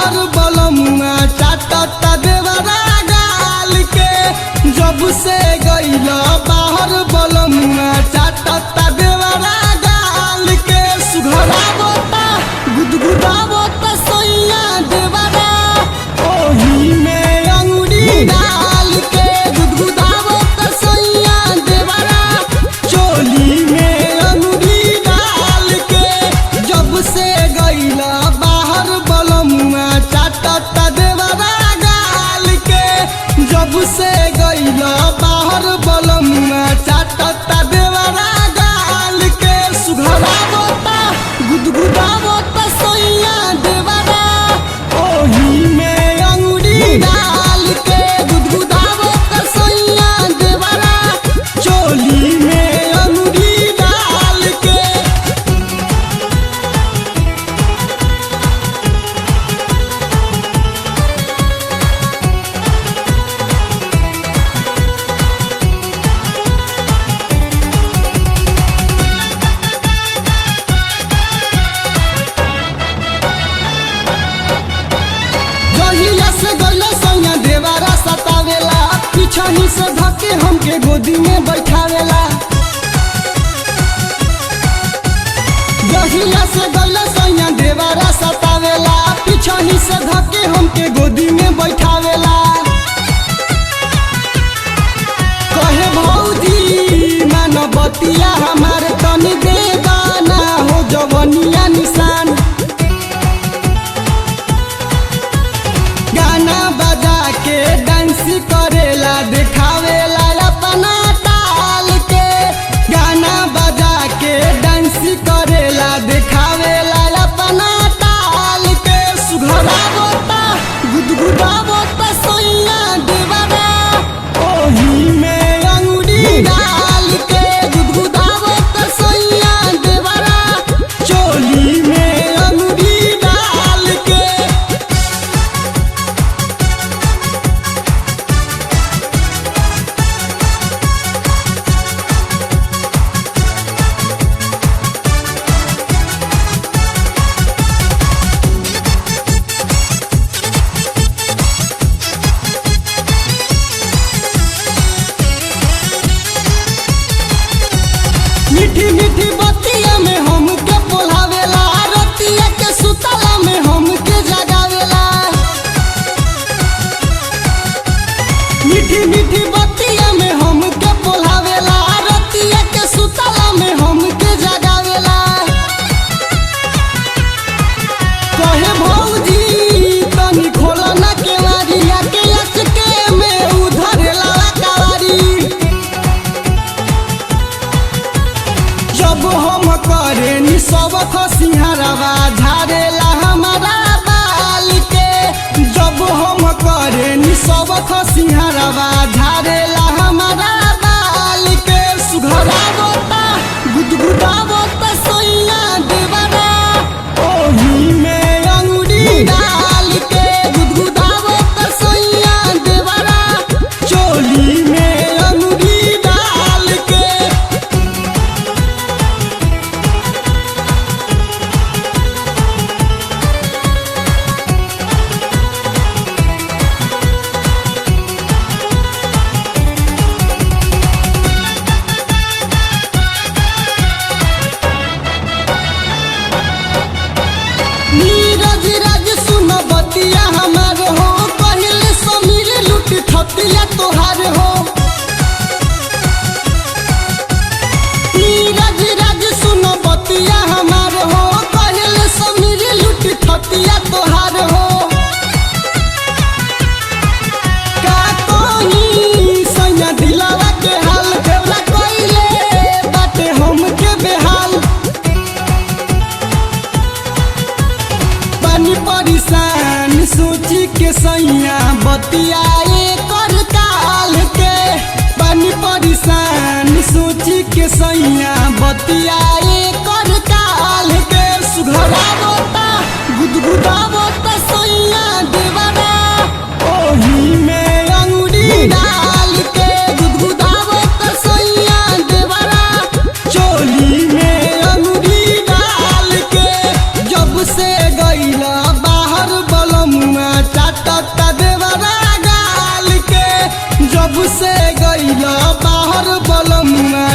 बाहर बलमुआ चाटता देवरा गाल के। जब से गइला बाहर बलमुआ चाटता देवरा गाल के। सुघरावता गुदगुदावता सैया देवरा ओही में अंगुरी डाल के। गुदगुदावता सैया देवरा चोली में अंगुरी डाल के। जब से गइला बाहर बलमुआ चाटता देवरा गाल के। जब से गइला बाहर बलमुआ चाटता देवरा गाल के। सुघरावता गुदगुदावता सैया देवरा ओही में अंगुरी डाल के। गुदगुदावता सैया देवरा चोली में अंगुरी डाल के। जहिया से गइला सैया देवरा सतावेला। पिछही से धके हमके गोदी में बैठावेला। जहिया से गइला सैया देवरा सतावेला। पिछही से धके हमके गोदी में बैठावेला। कहे भौजी मानवतिया हमारे तनी दे गाना हो जवनिया निशान। गाना बजा के डांस करेला दिखावेला अपना ताल के। गाना बजा के डांस करेला दिखावेला अपना ताल के। सुघरावता गुदगुदावता सैया देवरा ओही में अंगुरी डाल के। गुदगुदावता सैया देवरा चोली में अंगुरी डाल के। मीठी मीठी बतिया में हमके बोलावेला। रतिया के सुतला में हमके जगावेला। मीठी मीठी बतिया में हमके बोलावेला। रतिया के सुतला में हमके जगावेला। कहे भौजी तनी खोला ना केवाड़िया के अचके में उधरेला कवारी। जब हम करे नी सब खसिहारवा झारेला हमारा बाल के। जब हम करे नी सब खसिहारवा झारेला हमारा बाल के। सुघरावता गुदगुदावता सैया देवरा ओही में अंगुरी डाल के। गुदगुदावता सैया देवरा चोली में अंगुरी डाल के। नीरज राज सुन बतिया हमार हो। पहले समीर लुट थतिया तोहार हो। नीरज राज सुन बतिया हमार हो। पहले समीर लुट थतिया तोहार हो। का कोई सैया दिलावा के हाल देवला कइले बाटे हमके बेहाल। पानी परेशान सोची के सैया बतियाए कर काल के। से गइल बाहर बलमुआ